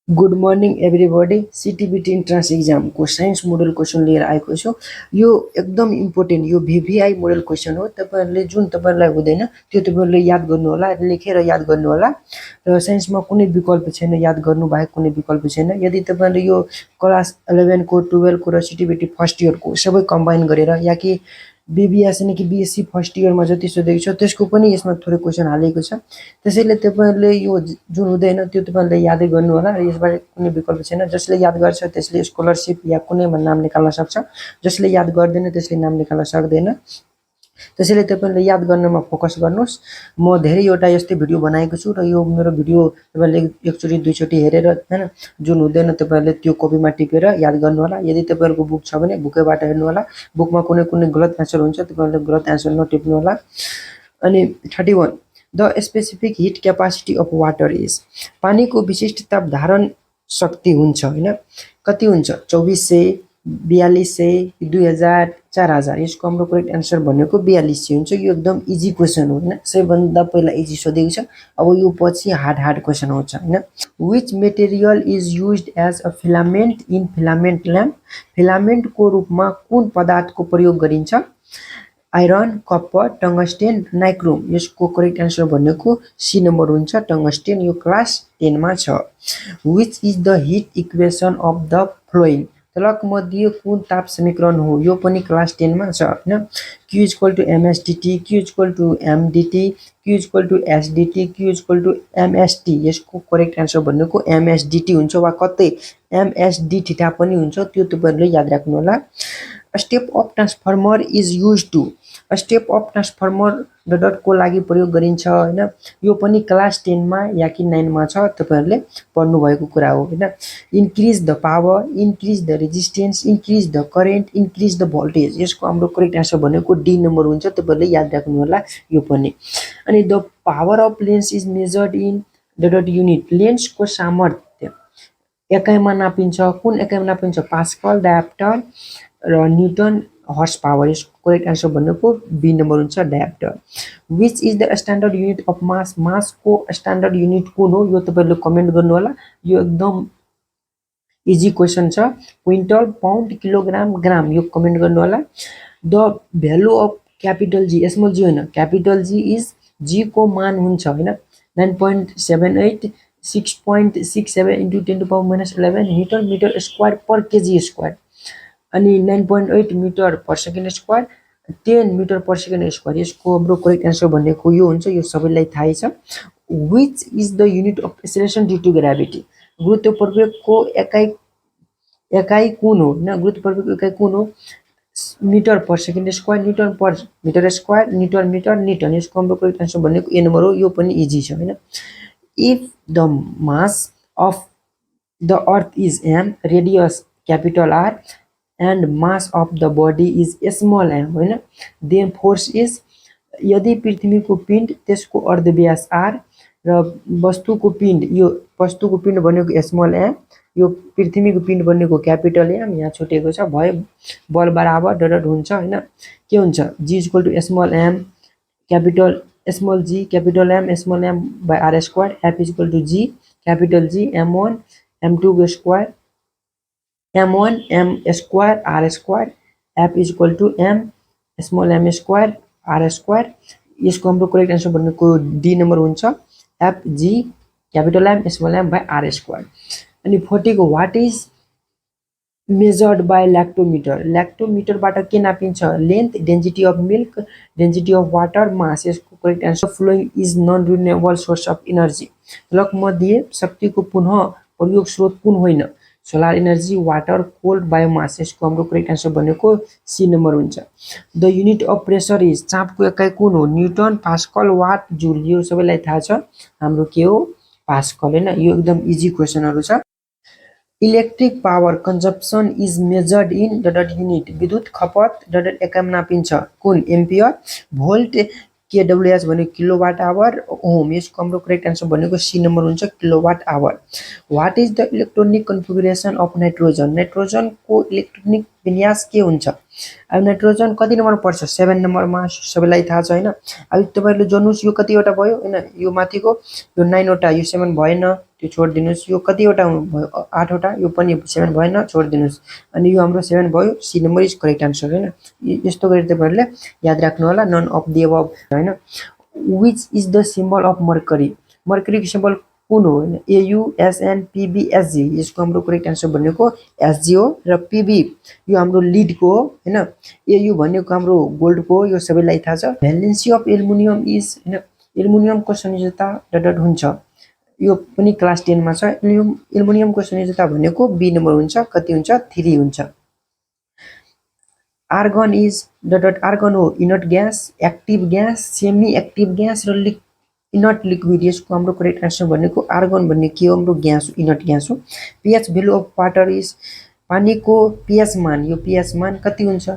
Good morning everybody. सिटिबिटी entrance एक्जामको science model question लिएर आएको छु। यो एकदम इम्पोर्टेन्ट, यो भिभिआई मोडल क्वेसन हो। तपाईँहरूले जुन तपाईँहरूलाई हुँदैन त्यो तपाईँहरूले याद गर्नु होला, लेखेर याद गर्नु होला। र साइन्समा कुनै विकल्प छैन, याद गर्नु बाहेक कुनै विकल्प छैन। यदि तपाईँहरूले यो क्लास 11 को 12 को र सिटिबिटी फर्स्ट इयरको सबै कम्बाइन गरेर या कि बिबिएस यानि कि बिएससी फर्स्ट इयरमा जति सोधेको छ त्यसको पनि यसमा थोरै क्वेसन हालेको छ। त्यसैले तपाईँहरूले यो जुन हुँदैन त्यो तपाईँहरूले यादै गर्नु होला र यसबाट कुनै विकल्प छैन। जसले याद गर्छ त्यसले स्कलरसिप या कुनैमा नाम निकाल्न सक्छ, जसले याद गर्दैन त्यसले नाम निकाल्न सक्दैन। त्यसैले तपाईँहरूले याद गर्नमा फोकस गर्नुहोस्। म धेरैवटा यस्तै भिडियो बनाएको छु र यो मेरो भिडियो तपाईँहरूले एकचोटि दुईचोटि हेरेर हैन, जुन हुँदैन तपाईँहरूले त्यो कपीमा टिपेर याद गर्नु होला। यदि तपाईँहरूको बुक छ भने बुकैबाट हेर्नु होला। बुकमा कुनै कुनै गलत एन्सर हुन्छ, तपाईँहरूले गलत एन्सर नटिप्नु होला। अनि 31 the specific heat capacity of water is, पानीको विशिष्ट ताप धारण शक्ति हुन्छ हैन, कति हुन्छ? 2400, 4200, 2000, 4000। यसको हाम्रो करेक्ट एन्सर भनेको 4200 हुन्छ। यो एकदम इजी क्वेसन हो हैन, सबैभन्दा पहिला इजी सोधेको छ। अब यो पछि हार्ड क्वेसन आउँछ हैन। Which material is used as a filament in filament lamp, फिलामेन्टको रूपमा कुन पदार्थको प्रयोग गरिन्छ? Iron, copper, tungsten, nichrome. यसको करेक्ट एन्सर भनेको सी नम्बर हुन्छ, टंगस्टेन। यो क्लास 10 मा छ। Which is the heat equation of the following, तलक मध्ये कुन ताप समीकरण हो? यो पनि क्लास 10 मा छ हैन। Q equal to msdt, Q equal to mdt, Q equal to sdt, Q equal to mst। यसको करेक्ट एन्सर भनेको msdt हुन्छ वा कतै msd थीटा पनि हुन्छ, त्यो तपाईहरुले याद राख्नु होला। Step of transformer is used to, step of transformer डटको लागि प्रयोग गरिन्छ हैन। यो पनि क्लास 10 मा या कि 9 मा छ, तपाईहरुले पढ्नु भएको कुरा हो हैन। Increase the power, increase the resistance, increase the current, increase the voltage. यसको हाम्रो करेक्ट एन्सर भनेको डी नम्बर हुन्छ, तपाईहरुले याद राख्नु होला यो पनि। अनि the power of lens is measured in dot unit, लेन्सको सामर्थ्य एकाइमा नापिन्छ, कुन एकाइमा नापिन्छ? पास्कल, डायोप्टर र न्यूटन हर्स पावर। यसको करेक्ट एन्सर भनेको बी नम्बर हुन्छ, dioptre. Which is the standard unit of mass, मासको स्ट्यान्डर्ड युनिट कुन हो? यो तपाईहरुले कमेन्ट गर्नु होला। यो एकदम इजी क्वेसन छ। Quintal, pound, kilogram, gram. यो कमेन्ट गर्नु होला। The value of capital G, small G होइन, क्यापिटल जी इज, जी को मान हुन्छ हैन 9.78, 6.67 into 10 to the power minus 11 metre, metre square per KG square. अनि 9.8 metre per second square, 10 metre per second square. यसको हाम्रो करेक्ट एन्सर भनेको यो हुन्छ, यो सबैलाई थाहै छ। Which is the unit of acceleration due to gravity, गुरुत्व प्रवेगको एकाइ कुन हो हैन? गुरुत्व प्रवेगको एकाइ कुन हो? Metre per second square, newton per metre square, newton metre, newton. यसको हाम्रो करेक्ट एन्सर भनेको ए नम्बर हो, यो पनि इजी छ हैन। If the mass of the earth is m, radius capital R and mass of the body is small m हैन, then force is, यदि पृथ्वीको पिण्ड त्यसको अर्धव्यास r र वस्तुको पिण्ड, यो वस्तुको पिण्ड भनेको स्मल m, यो पृथ्वीको पिण्ड भनेको क्यापिटल m, यहाँ छुटेको छ, भयो बल बराबर डट हुन्छ हैन। के हुन्छ? g equal to small m capital small g capital m small m by r square, f equal to g capital G m1 m2 square, m1 m square r square, f is equal to m small m square r square. यसको हाम्रो correct answer भनेको D number हुन्छ, f g capital M small m by r square. अनि 40 को what is measured by lactometer, ल्याक्टोमिटरबाट के नापिन्छ? Length, density of milk, density of water, mass. यसको correct answer following is non renewable source of energy, लक मध्ये शक्तिको पुनः प्रयोग स्रोत कुन होइन? Solar energy, water, coal, biomass. यसको हाम्रो करेक्ट एन्सर भनेको सी नम्बर हुन्छ। The unit of pressure is, चापको एकाइ कुन हो? Newton, pascal, watt, joule. यो सबैलाई थाहा छ, हाम्रो के हो? पास्कल हैन। यो एकदम इजी क्वेसनहरु छ। Electric power consumption is measured in dot unit, विद्युत खपत डट एकाइमा नापिन्छ, कुन? एम्पियर। भोल्ट केडब्ल्युएच भनेको किलोवाट आवर, ओम। यसको हाम्रो करेक्ट एन्सर भनेको सी नम्बर हुन्छ, kilowatt hour. What is the electronic configuration of nitrogen, नाइट्रोजनको इलेक्ट्रोनिक विन्यास के हुन्छ? अब नाइट्रोजन कति नम्बरमा पर्छ 7 नम्बरमा सबैलाई थाहा छ हैन। अब तपाईहरुले जोड्नुस् यो कतिवटा भयो हैन, यो माथिको यो 9 वटा, यो 7 भएन त्यो छोड्दिनुस्। यो कतिवटा भयो 8 वटा, यो पनि 7 भएन छोड्दिनुस्। अनि यो हाम्रो 7 भयो, C number is correct answer हैन। यस्तो गरी तपाईहरुले याद राख्नु होला नन अफ द अबभ हैन। Which is the symbol of mercury, mercury को सिम्बल कुन हो हैन, AU SN PB SG। यसको हाम्रो करेक्ट आन्सर भनेको SG हो र PB यो हाम्रो लीड को हो हैन। AU भनेको हाम्रो गोल्ड को हो, यो सबैलाई थाहा छ। भ्यालेन्सी अफ एल्युमिनियम इज हैन, एल्युमिनियम को संयोजकता डट हुन्छ, यो पनि क्लास 10 मा छ। एल्युमिनियम को संयोजकता भनेको B नम्बर हुन्छ, कति हुन्छ 3 हुन्छ। आर्गन इज डट आर्गन हो inert gas, active gas, semi active gas र इनर्ट लिक्विड। यसको हाम्रो करेक्ट आन्सर भनेको आर्गन भन्ने के हो, हाम्रो ग्यास इनर्ट ग्यास हो। pH value of water is, पानीको pH मान, यो pH मान कति हुन्छ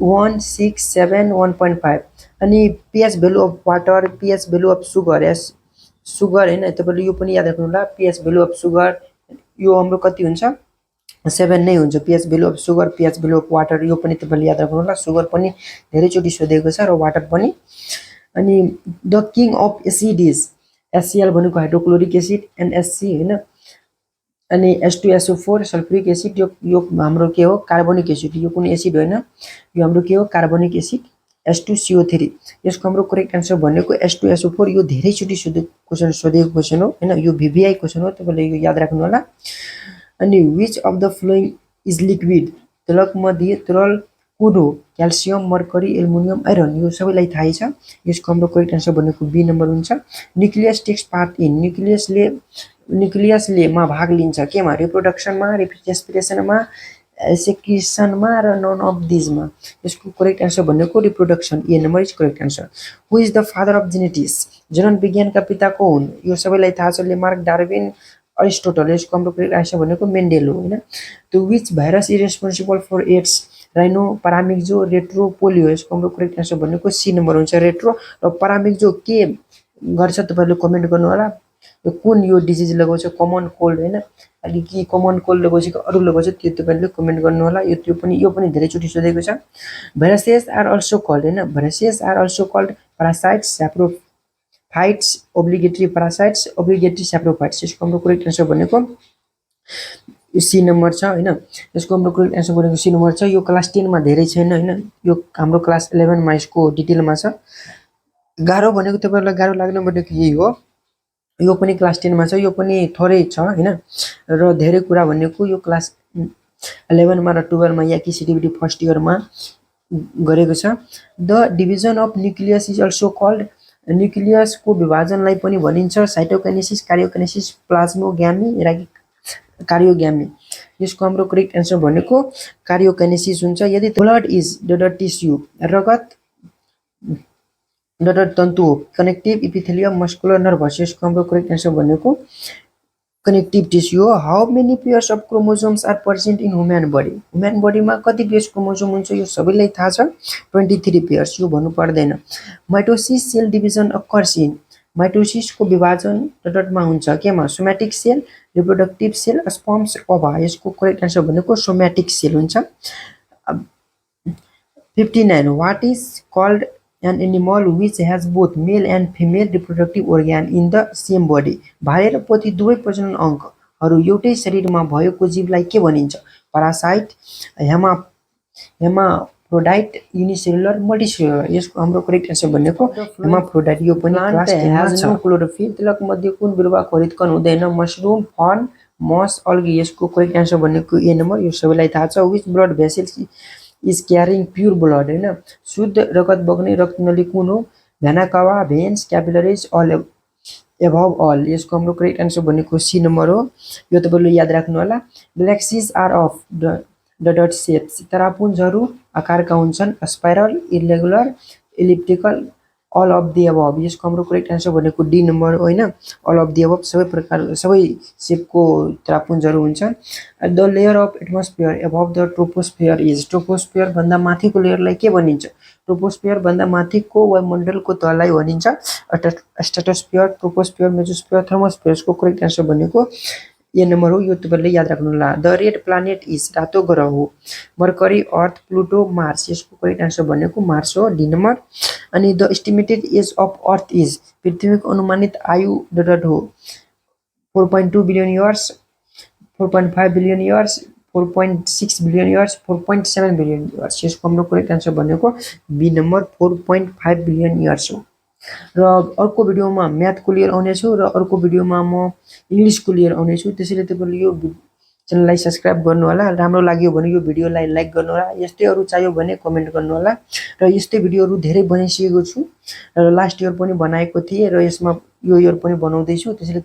1 6 7 1.5। अनि pH value of water, pH value of sugar, sugar हैन तपाईले यो पनि याद राख्नु होला। pH भ्यालु अफ सुगर यो हाम्रो कति हुन्छ 7 नै हुन्छ। pH value of sugar, pH value of water यो पनि तपाईले याद राख्नु होला। सुगर पनि धेरै चोटी सोधेको छ र वाटर पनि। अनि the king of acid is, HCl भनेको हाइड्रोक्लोरिक एसिड, NHC हैन। अनि H2SO4 सल्फ्युरिक एसिड, यो हाम्रो के हो कार्बनिक एसिड, यो कुनै एसिड होइन, यो हाम्रो के हो कार्बनिक एसिड H2CO3। यसको हाम्रो करेक्ट आन्सर भनेको H2SO4। यो धेरै चोटी सोधेको क्वेशन हो हैन, यो VVI क्वेशन हो, तपाईले यो याद राख्नु होला। अनि which of the flowing is liquid, तरल मध्ये तरल कुन हो क्याल्सियम, मर्करी, एल्युमिनियम, आइरन, यो सबैलाई थाहै छ। यसको हाम्रो करेक्ट आन्सर भनेको B नम्बर हुन्छ। न्यूक्लियस टेक्स पार्ट इन, न्यूक्लियसले मा भाग लिन्छ केमा, रिप्रोडक्सनमा, रेस्पिरेसनमा, सेक्रिसनमा र नन अफ दिजमा। यसको करेक्ट आन्सर भनेको reproduction, A number is correct answer. Who is the father of genetics, जनन विज्ञानका पिता को हुन्, यो सबैलाई थाहा छ, लेमार्क, डार्विन, अरिस्टोटल। यसको हाम्रो करेक्ट आन्सर भनेको मेन्डेल हो हैन। The which virus is responsible for AIDS, rhino, paramyxo, retro, polio. यसको हाम्रो करेक्ट आन्सर भनेको C नम्बर हुन्छ रेट्रो र पारामिक्जो के गर्छ तपाईहरुले कमेन्ट गर्नु होला। यो कुन यो डिजिज लगाउँछ, कमन कोल्ड हैन, अलि कि कमन कोल्ड लगाउँछ कि अरु लगाउँछ त्यो तपाईहरुले कमेन्ट गर्नु होला। यो पनि धेरै चोटी सोधेको छ। भाइरसेस आर अल्सो कल्ड हैन, viruses are also called parasites, saprophytes, obligatory parasites, obligatory saprophytes. यसको हाम्रो करेक्ट आन्सर भनेको C नम्बर छ हैन। यसको हाम्रो करेक्ट आन्सर भनेको C नम्बर छ। यो क्लास 10 मा धेरै छैन हैन, यो हाम्रो क्लास 11 मा यसको डिटेलमा छ। गाह्रो भनेको तपाईहरुलाई गाह्रो लाग्नु भनेको यही हो, यो पनि क्लास 10 मा छ, यो पनि थोरै छ हैन। र धेरै कुरा भनेको यो क्लास 11 मा र 12 मा या कि CTBT फर्स्ट इयर मा गरेको छ। The division of nucleus is also called, nucleus को विभाजनलाई पनि भनिन्छ साइटोकाइनेसिस, कार्योकाइनेसिस, प्लाज्मोग्यामी र कार्योग्यामी। यसको हाम्रो करेक्ट आन्सर भनेको कार्योकाइनेसिस हुन्छ। यदि ब्लड इज डट टिस्यु, रगत डट तन्तु हो, कनेक्टिभ इपिथेलियम, मस्कुलर नर्भस। यसको हाम्रो करेक्ट आन्सर भनेको कनेक्टिभ टिस्यु हो। How many pairs of chromosomes are present in human body, human बडीमा कति पेयर्स क्रोमोसोम हुन्छ यो सबैलाई थाहा छ 23 पेयर्स, यो भन्नु पर्दैन। Mitosis cell division occurs in, mitosis को विभाजन डटमा हुन्छ केमा, somatic cell, reproductive cell, sperms, ova. यसको करेक्ट आन्सर भनेको सोम्याटिक सेल हुन्छ। 59 what is called an animal which has both male and female reproductive organ in the same body, भाले र पोथी दुवै प्रजनन अङ्गहरू एउटै शरीरमा भएको जीवलाई के भनिन्छ, प्यारासाइट, हेमाफ्रोडाइट, युनिसेलुलर, मल्टिसेलुलर। यसको हाम्रो करेक्ट आन्सर भनेको हेमाफ्रोडाइट। यो पनि क्लास 10 मा छ। क्लोरोफिल, तिलक मध्ये कुन बिरुवाको हरितकण हुँदैन, मशरूम, फर्न, मस, अल्गी। यसको करेक्ट आन्सर भनेको A नम्बर, यो सबैलाई थाहा छ। Which blood vessels is carrying pure blood हैन, शुद्ध रगत बग्ने रक्तनली कुन हो, vena cava, veins, capillaries, all above all. यसको हाम्रो करेक्ट आन्सर भनेको C नम्बर हो, यो तपाईले याद राख्नु होला। Galaxies are of dot shapes, तारापुञ्जहरू आकारका हुन्छन्, spiral, irregular, elliptical, all of the above. यसको हाम्रो करेक्ट आन्सर भनेको D नम्बर हो हैन, अल अफ द एभव, सबै प्रकार सबै शेपको तारापुञ्जहरू हुन्छन्। The layer of atmosphere above the troposphere is, troposphere भन्दा माथिको लेयरलाई के भनिन्छ, ट्रोपोस्फियर भन्दा माथिको वायुमण्डलको तललाई भनिन्छ स्ट्राटोस्फियर, ट्रोपोस्फियर, मेसोस्फियर, थर्मोस्फियर। यसको करेक्ट आन्सर भनेको ए नम्बर हो, यो तपाईँले याद राख्नु होला। द रेड प्लानेट इज रातो ग्रह हो। मर्करी, अर्थ, प्लुटो, मार्स, यसको करेक्ट आन्सर भनेको मार्स हो, डी नम्बर। अनि the estimated age of Earth is, पृथ्वीको अनुमानित आयु डट हो 4.2 billion years, 4.5 billion years, 4.6 billion years, 4.7 billion years. यसको हाम्रो करेक्ट आन्सर भनेको बी नम्बर 4.5 बिलियन इयर्स हो। र अर्को भिडियोमा म्याथको लिएर आउनेछु र अर्को भिडियोमा म इङ्ग्लिसको लिएर आउनेछु। त्यसैले तपाईँले यो च्यानललाई सब्सक्राइब गर्नु होला। राम्रो लाग्यो भने यो भिडियोलाई लाइक गर्नु होला। यस्तै अरू चाहियो भने कमेन्ट गर्नु होला। र यस्तै भिडियोहरू धेरै बनाइसकेको छु र लास्ट इयर पनि बनाएको थिएँ र यसमा यो इयर पनि बनाउँदैछु। त्यसैले